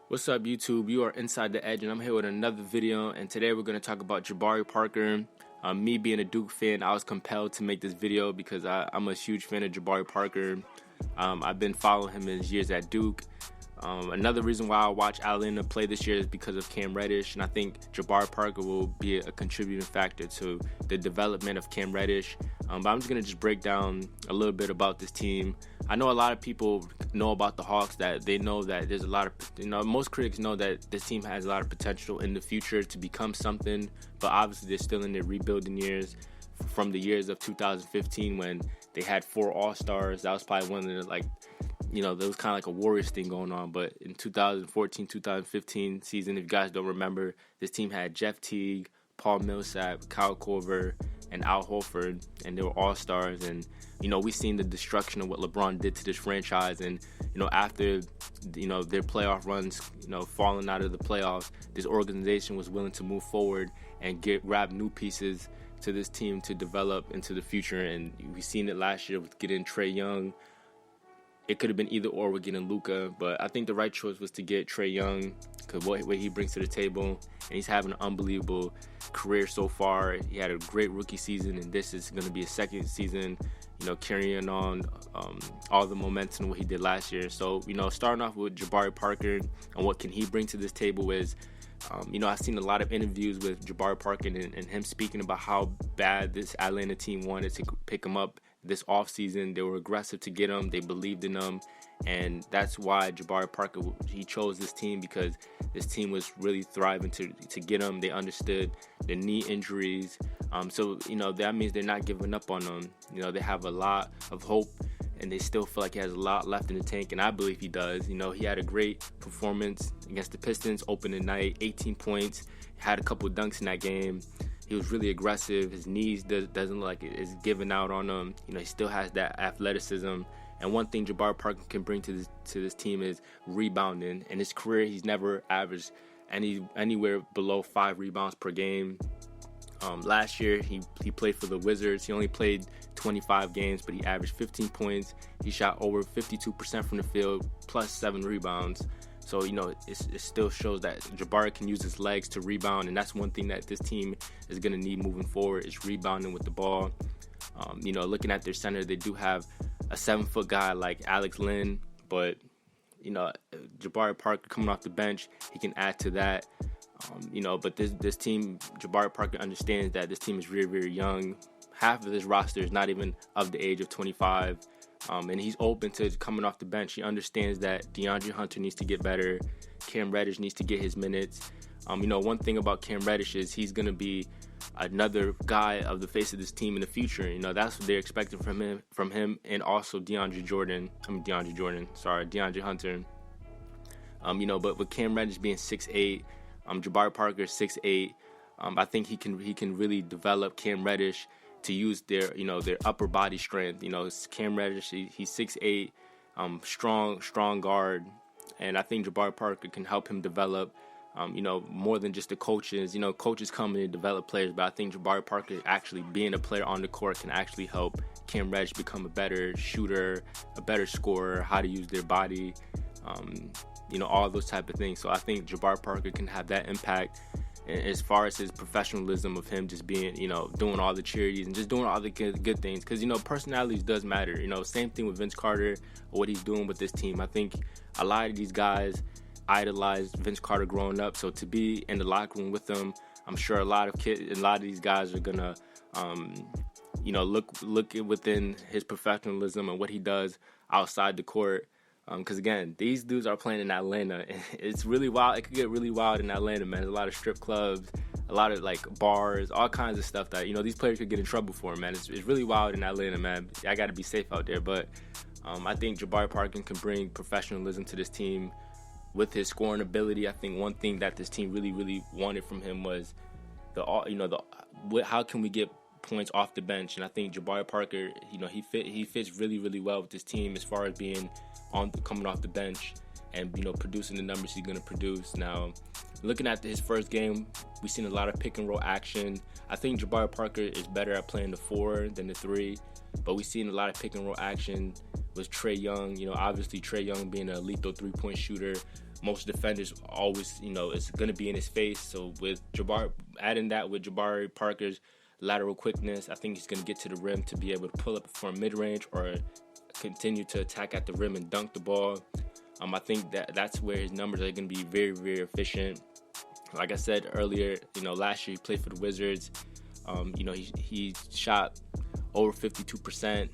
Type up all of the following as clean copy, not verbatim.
What's up, YouTube? You are Inside the Edge, and I'm here with another video. And today we're going to talk about Jabari Parker. Me being a Duke fan, I was compelled to make this video because I'm a huge fan of Jabari Parker. I've been following him in his years at Duke. Another reason why I watch Atlanta play this year is because of Cam Reddish, and I think Jabari Parker will be a contributing factor to the development of Cam Reddish. But I'm just going to break down a little bit about this team. I know a lot of people know about the Hawks, that they know that there's a lot of, most critics know that this team has a lot of potential in the future to become something, but obviously they're still in their rebuilding years from the years of 2015 when they had 4 All-Stars. That was probably one of the, there was kind of like a Warriors thing going on. But in 2014-2015 season, if you guys don't remember, this team had Jeff Teague, Paul Millsap, Kyle Korver, and Al Horford, and they were all-stars. And we've seen the destruction of what LeBron did to this franchise. And after their playoff runs, falling out of the playoffs, this organization was willing to move forward and grab new pieces to this team to develop into the future. And we've seen it last year with getting Trae Young. It could have been either or with getting Luka, but I think the right choice was to get Trae Young because what he brings to the table, and he's having an unbelievable career so far. He had a great rookie season, and this is going to be his second season, carrying on all the momentum what he did last year. So, starting off with Jabari Parker and what can he bring to this table is, I've seen a lot of interviews with Jabari Parker and him speaking about how bad this Atlanta team wanted to pick him up this offseason. They were aggressive to get him. They believed in him. And that's why Jabari Parker, he chose this team, because this team was really thriving to get him. They understood the knee injuries. So that means they're not giving up on him. They have a lot of hope, and they still feel like he has a lot left in the tank, and I believe he does. He had a great performance against the Pistons opening night, 18 points, had a couple dunks in that game. He was really aggressive. His knees doesn't look like it is giving out on him. He still has that athleticism. And one thing Jabari Parker can bring to this team is rebounding. In his career, he's never averaged anywhere below 5 rebounds per game. Last year, he played for the Wizards. He only played 25 games, but he averaged 15 points. He shot over 52% from the field, plus 7 rebounds. So, it still shows that Jabari can use his legs to rebound, and that's one thing that this team is going to need moving forward, is rebounding with the ball. Looking at their center, they do have a 7-foot guy like Alex Len, but, Jabari Parker coming off the bench, he can add to that. But this team, Jabari Parker understands that this team is very, very young. Half of this roster is not even of the age of 25. And he's open to coming off the bench. He understands that DeAndre Hunter needs to get better. Cam Reddish needs to get his minutes. One thing about Cam Reddish is he's going to be another guy of the face of this team in the future. That's what they're expecting from him, and also DeAndre Hunter. But with Cam Reddish being 6'8", Jabari Parker 6'8", I think he can really develop Cam Reddish to use their upper body strength. Cam Reddish, he's 6'8", strong guard, and I think Jabari Parker can help him develop, more than just the coaches. Coaches come in and develop players, but I think Jabari Parker actually being a player on the court can actually help Cam Reddish become a better shooter, a better scorer, how to use their body, all those type of things. So I think Jabari Parker can have that impact. As far as his professionalism of him just being, doing all the charities and just doing all the good things. Because, personalities does matter. Same thing with Vince Carter, what he's doing with this team. I think a lot of these guys idolized Vince Carter growing up. So to be in the locker room with them, I'm sure a lot of these guys are going to, look within his professionalism and what he does outside the court. Because, again, these dudes are playing in Atlanta. It's really wild. It could get really wild in Atlanta, man. There's a lot of strip clubs, a lot of, bars, all kinds of stuff that, these players could get in trouble for, man. It's really wild in Atlanta, man. I got to be safe out there. But I think Jabari Parker can bring professionalism to this team with his scoring ability. I think one thing that this team really, really wanted from him was how can we get points off the bench. And I think Jabari Parker, he fits really, really well with this team as far as being coming off the bench and producing the numbers he's going to produce. Now, looking at his first game, we've seen a lot of pick and roll action. I think Jabari Parker is better at playing the 4 than the 3, but we've seen a lot of pick and roll action with Trae Young. Obviously Trae Young being a lethal 3-point shooter, most defenders always, it's going to be in his face. So with adding that with Jabari Parker's lateral quickness, I think he's going to get to the rim to be able to pull up from mid-range or continue to attack at the rim and dunk the ball. I think that's where his numbers are going to be very, very efficient. Like I said earlier, last year he played for the Wizards. He shot over 52%.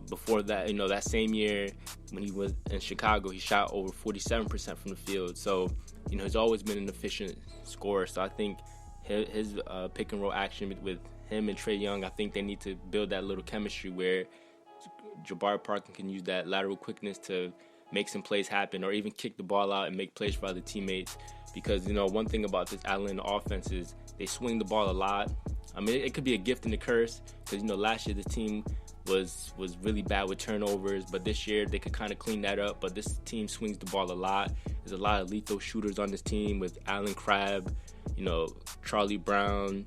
Before that, that same year when he was in Chicago, he shot over 47% from the field. So, he's always been an efficient scorer. So I think his pick and roll action with him and Trae Young, I think they need to build that little chemistry where Jabari Parker can use that lateral quickness to make some plays happen or even kick the ball out and make plays for other teammates. Because, one thing about this Atlanta offense is they swing the ball a lot. I mean, it could be a gift and a curse because, last year this team was really bad with turnovers, but this year they could kind of clean that up. But this team swings the ball a lot. There's a lot of lethal shooters on this team with Allen Crabbe, Charlie Brown,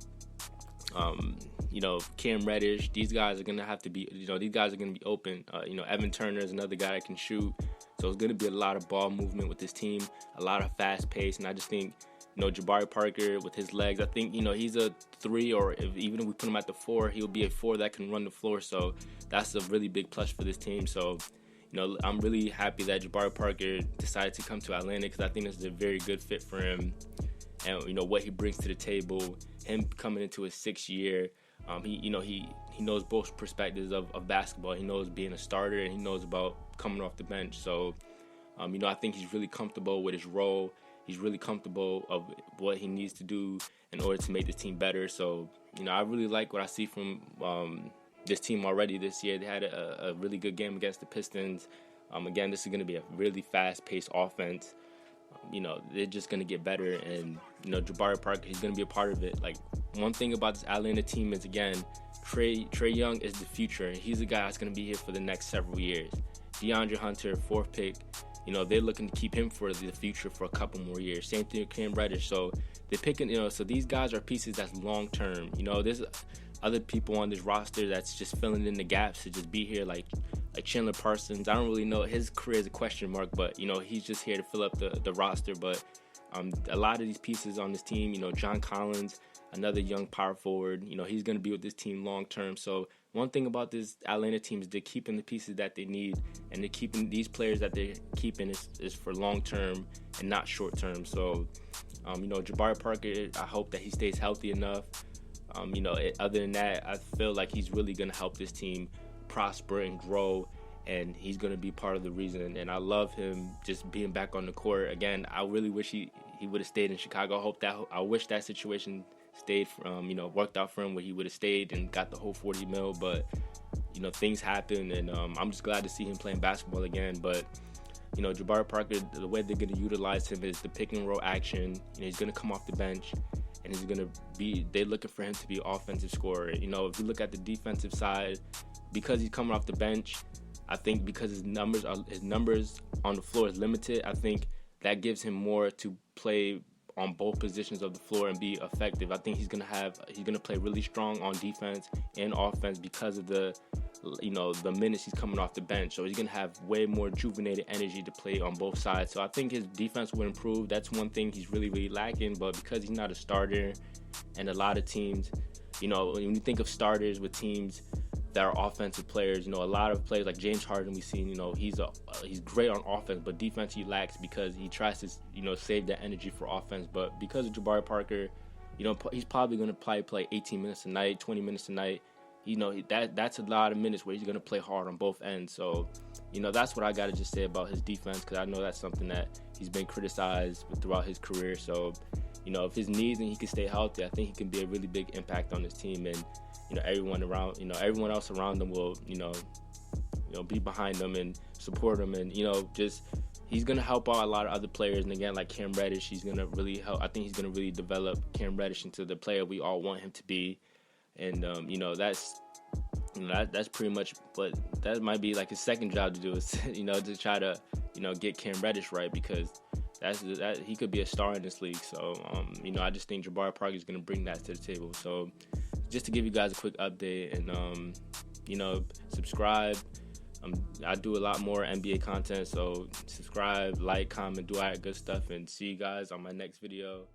Cam Reddish. These guys are gonna have to be, these guys are gonna be open. Evan Turner is another guy that can shoot. So it's gonna be a lot of ball movement with this team, a lot of fast pace, and I just think, Jabari Parker with his legs, I think, he's a 3, or even if we put him at the 4, he'll be a 4 that can run the floor. So that's a really big plus for this team. So, I'm really happy that Jabari Parker decided to come to Atlanta because I think this is a very good fit for him. And, what he brings to the table, him coming into his 6th year, he knows both perspectives of basketball. He knows being a starter and he knows about coming off the bench. So, I think he's really comfortable with his role. He's really comfortable of what he needs to do in order to make this team better. So, I really like what I see from this team already this year. They had a really good game against the Pistons. Again, this is going to be a really fast-paced offense. They're just going to get better. And, Jabari Parker, he's going to be a part of it. Like, one thing about this Atlanta team is, again, Trae Young is the future. He's a guy that's going to be here for the next several years. DeAndre Hunter, 4th pick. They're looking to keep him for the future for a couple more years. Same thing with Cam Reddish. So they're picking, so these guys are pieces that's long term. There's other people on this roster that's just filling in the gaps to just be here, like Chandler Parsons. I don't really know. His career is a question mark, but, he's just here to fill up the roster. But a lot of these pieces on this team, John Collins, another young power forward, he's going to be with this team long term. So one thing about this Atlanta team is they're keeping the pieces that they need, and they're keeping these players that they're keeping is for long term and not short term. So, Jabari Parker, I hope that he stays healthy enough. Other than that, I feel like he's really going to help this team prosper and grow, and he's going to be part of the reason. And I love him just being back on the court. Again, I really wish he would have stayed in Chicago. I wish that situation stayed worked out for him where he would have stayed and got the whole $40 million, but things happen, and I'm just glad to see him playing basketball again. But Jabari Parker, the way they're going to utilize him is the pick and roll action. He's going to come off the bench and they're looking for him to be an offensive scorer. If you look at the defensive side, because he's coming off the bench, I think because his numbers on the floor is limited, I think that gives him more to play on both positions of the floor and be effective. I think he's gonna play really strong on defense and offense because of the minutes he's coming off the bench. So he's gonna have way more rejuvenated energy to play on both sides. So I think his defense will improve. That's one thing he's really, really lacking. But because he's not a starter, and a lot of teams, when you think of starters with teams that are offensive players, a lot of players like James Harden, we've seen, he's great on offense, but defense he lacks because he tries to, save that energy for offense. But because of Jabari Parker, he's probably going to play 18 minutes a night, 20 minutes a night. That's a lot of minutes where he's going to play hard on both ends. So, that's what I got to just say about his defense, because I know that's something that he's been criticized throughout his career. So, if his knees and he can stay healthy, I think he can be a really big impact on this team. And everyone else around them will, be behind them and support them, and he's gonna help out a lot of other players. And again, like Cam Reddish, he's gonna really help. I think he's gonna really develop Cam Reddish into the player we all want him to be. And that's pretty much. But that might be like his second job to do is to try to get Cam Reddish right, because that he could be a star in this league. So I just think Jabari Parker is gonna bring that to the table. So just to give you guys a quick update, and subscribe, I do a lot more NBA content, so subscribe, like, comment, do all that good stuff, and see you guys on my next video.